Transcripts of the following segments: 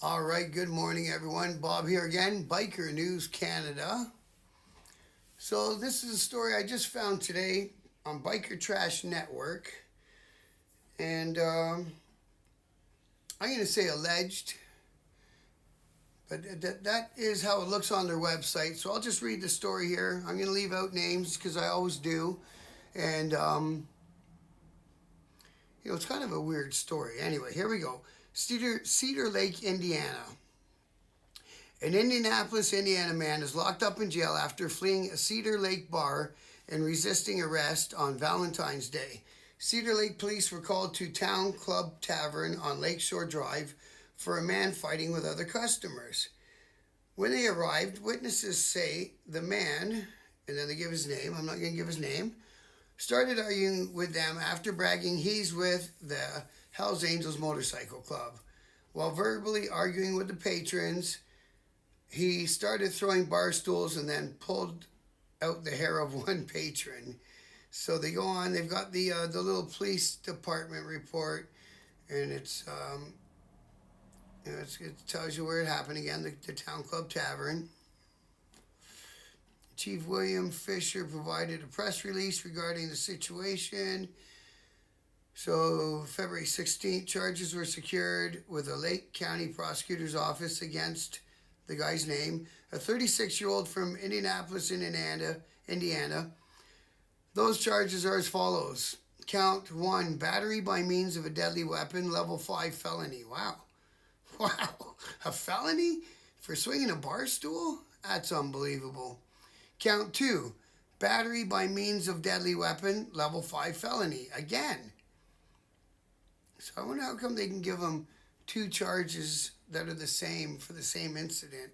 All right, good morning, everyone. Bob here again, Biker News Canada. So, this is a story I just found today on Biker Trash Network. And I'm going to say alleged, but that is how it looks on their website. So, I'll just read the story here. I'm going to leave out names because I always do. And, it's kind of a weird story. Anyway, here we go. Cedar Lake, Indiana. An Indianapolis, Indiana man is locked up in jail after fleeing a Cedar Lake bar and resisting arrest on Valentine's Day. Cedar Lake police were called to Town Club Tavern on Lakeshore Drive for a man fighting with other customers. When they arrived, witnesses say the man, and then they give his name, I'm not going to give his name, started arguing with them after bragging he's with the Hells Angels Motorcycle Club. While verbally arguing with the patrons, he started throwing bar stools and then pulled out the hair of one patron. So they go on. They've got the little police department report, and it tells you where it happened again. The Town Club Tavern. Chief William Fisher provided a press release regarding the situation. So, February 16th, charges were secured with the Lake County Prosecutor's Office against the guy's name, a 36-year-old from Indianapolis, Indiana. Those charges are as follows. Count 1, battery by means of a deadly weapon, level 5 felony. Wow. A felony for swinging a bar stool? That's unbelievable. Count 2, battery by means of deadly weapon, level 5 felony. Again. So I wonder how come they can give them two charges that are the same for the same incident.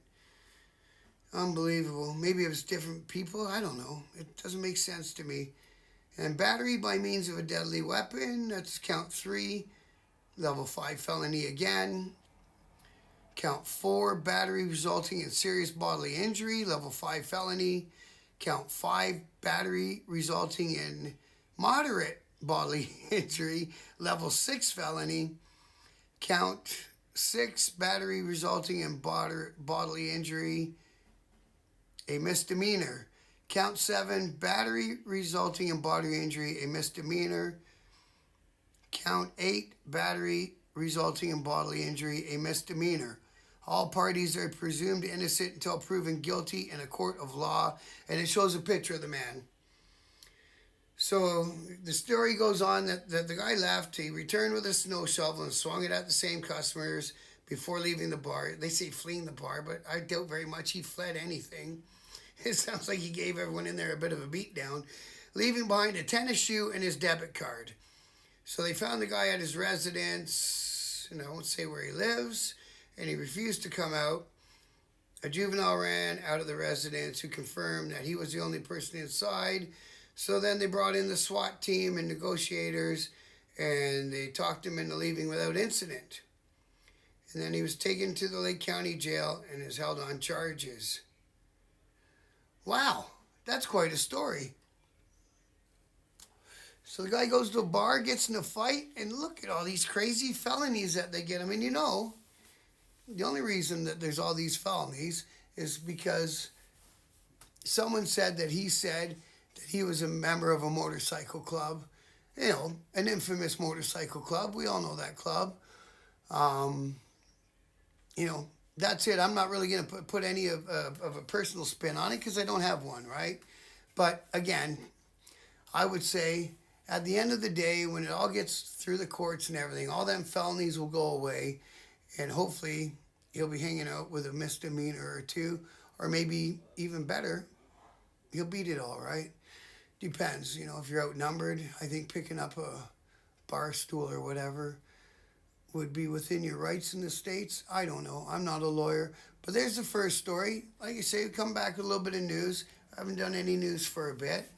Unbelievable. Maybe it was different people. I don't know. It doesn't make sense to me. And battery by means of a deadly weapon, that's count 3, level 5 felony again. Count 4, battery resulting in serious bodily injury, level 5 felony. Count 5, battery resulting in moderate bodily injury, level 6 felony. Count 6, battery resulting in bodily injury, a misdemeanor. Count 7, battery resulting in bodily injury, a misdemeanor. Count 8, battery resulting in bodily injury, a misdemeanor. All parties are presumed innocent until proven guilty in a court of law, and it shows a picture of the man. So the story goes on that the guy left. He returned with a snow shovel and swung it at the same customers before leaving the bar. They say fleeing the bar, but I doubt very much he fled anything. It sounds like he gave everyone in there a bit of a beatdown, leaving behind a tennis shoe and his debit card. So they found the guy at his residence, and I won't say where he lives, and he refused to come out. A juvenile ran out of the residence who confirmed that he was the only person inside. So then they brought in the SWAT team and negotiators, and they talked him into leaving without incident. And then he was taken to the Lake County Jail and is held on charges. Wow, that's quite a story. So the guy goes to a bar, gets in a fight, and look at all these crazy felonies that they get. I mean, the only reason that there's all these felonies is because someone said that he said that he was a member of a motorcycle club, an infamous motorcycle club. We all know that club. That's it. I'm not really going to put any of a personal spin on it because I don't have one, right? But again, I would say at the end of the day, when it all gets through the courts and everything, all them felonies will go away, and hopefully he'll be hanging out with a misdemeanor or two, or maybe even better, he'll beat it all, right? Depends, if you're outnumbered. I think picking up a bar stool or whatever would be within your rights in the States. I don't know. I'm not a lawyer. But there's the first story. Like I say, come back with a little bit of news. I haven't done any news for a bit.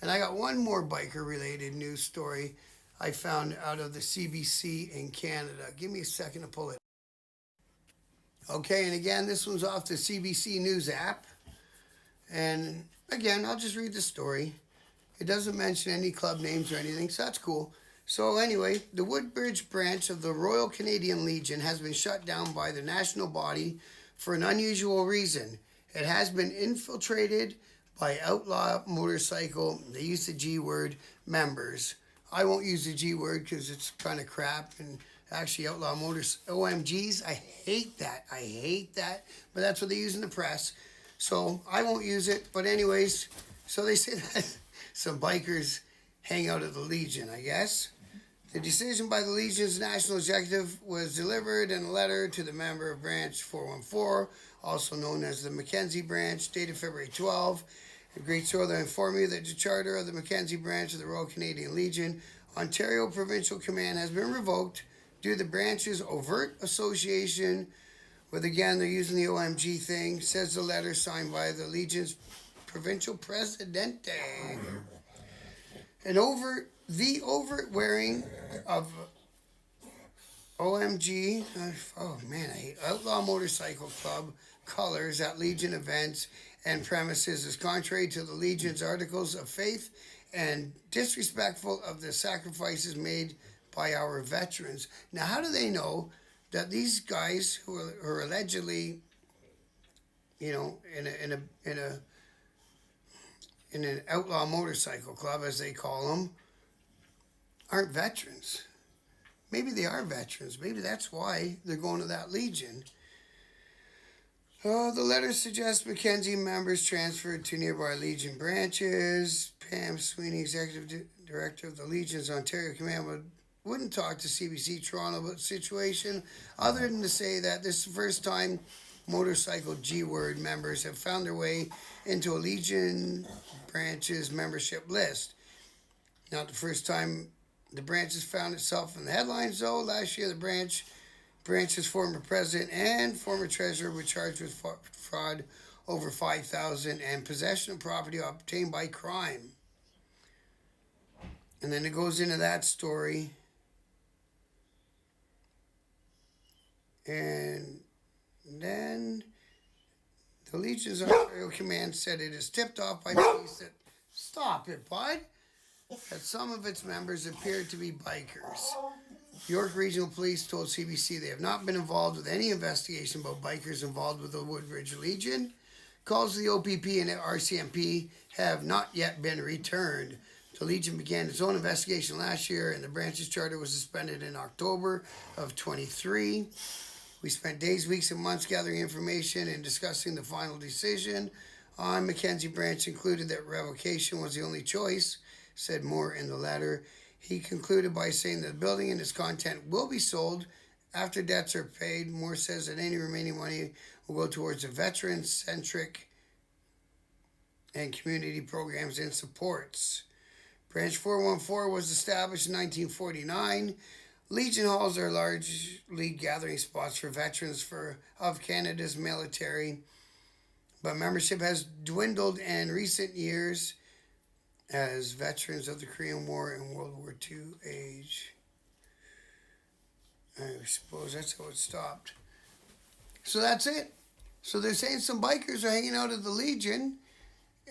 And I got one more biker-related news story I found out of the CBC in Canada. Give me a second to pull it. Okay, and again, this one's off the CBC News app. And again, I'll just read the story. It doesn't mention any club names or anything, so that's cool. So anyway, the Woodbridge branch of the Royal Canadian Legion has been shut down by the national body for an unusual reason. It has been infiltrated by outlaw motorcycle, they use the G word, members. I won't use the G word because it's kind of crap, and actually outlaw motors, OMGs, I hate that. I hate that, but that's what they use in the press. So I won't use it, but anyways, so they say that some bikers hang out at the Legion, I guess. The decision by the Legion's national executive was delivered in a letter to the member of Branch 414, also known as the Mackenzie Branch, dated February 12. The Great Southern informed you that the charter of the Mackenzie Branch of the Royal Canadian Legion, Ontario Provincial Command, has been revoked due to the branch's overt association with, again, they're using the OMG thing, says the letter signed by the Legion's provincial presidente. The overt wearing of OMG, oh man, I hate Outlaw Motorcycle Club colors at Legion events and premises is contrary to the Legion's articles of faith and disrespectful of the sacrifices made by our veterans. Now, how do they know that these guys who are allegedly, you know, in an outlaw motorcycle club, as they call them, aren't veterans? Maybe they are veterans. Maybe that's why they're going to that Legion. The letter suggests Mackenzie members transferred to nearby Legion branches. Pam Sweeney, Executive Director of the Legion's Ontario Command, wouldn't talk to CBC Toronto about the situation, other than to say that this is the first time motorcycle G-word members have found their way into a Legion branch's membership list. Not the first time the branch has found itself in the headlines, though. Last year, the branch's former president and former treasurer were charged with fraud over $5,000 and possession of property obtained by crime. And then it goes into that story. And then the Legion's Ontario Command said it is tipped off by police that, stop it, bud, that some of its members appeared to be bikers. York Regional Police told CBC they have not been involved with any investigation about bikers involved with the Woodbridge Legion. Calls to the OPP and RCMP have not yet been returned. The Legion began its own investigation last year, and the branch's charter was suspended in October of 23. We spent days, weeks, and months gathering information and discussing the final decision on Mackenzie Branch included that revocation was the only choice, said Moore in the letter. He concluded by saying that the building and its content will be sold after debts are paid. Moore says that any remaining money will go towards the veteran-centric and community programs and supports. Branch 414 was established in 1949. Legion halls are largely gathering spots for veterans of Canada's military, but membership has dwindled in recent years as veterans of the Korean War and World War II age. I suppose that's how it stopped. So that's it. So they're saying some bikers are hanging out at the Legion,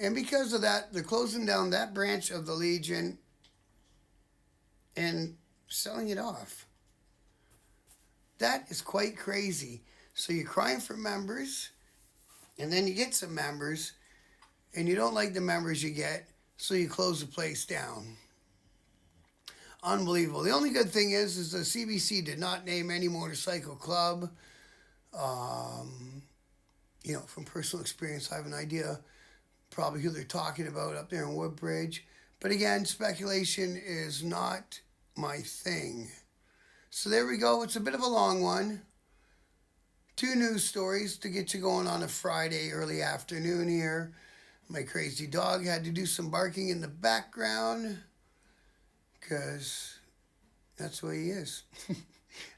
and because of that, they're closing down that branch of the Legion and selling it off. That is quite crazy. So you're crying for members, and then you get some members, and you don't like the members you get, so you close the place down. Unbelievable. The only good thing is the CBC did not name any motorcycle club. From personal experience, I have an idea probably who they're talking about up there in Woodbridge. But again, speculation is not my thing. So there we go. It's a bit of a long one. 2 news stories to get you going on a Friday early afternoon here. My crazy dog had to do some barking in the background because that's the way he is.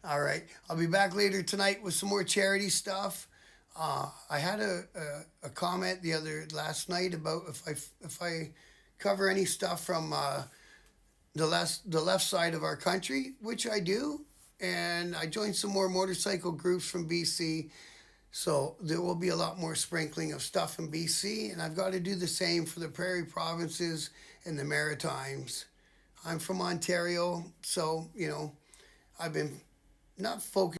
All right. I'll be back later tonight with some more charity stuff. I had a comment last night about if I cover any stuff from the left side of our country, which I do, and I joined some more motorcycle groups from BC, so there will be a lot more sprinkling of stuff in BC, and I've got to do the same for the Prairie Provinces and the Maritimes. I'm from Ontario, so, I've been not focused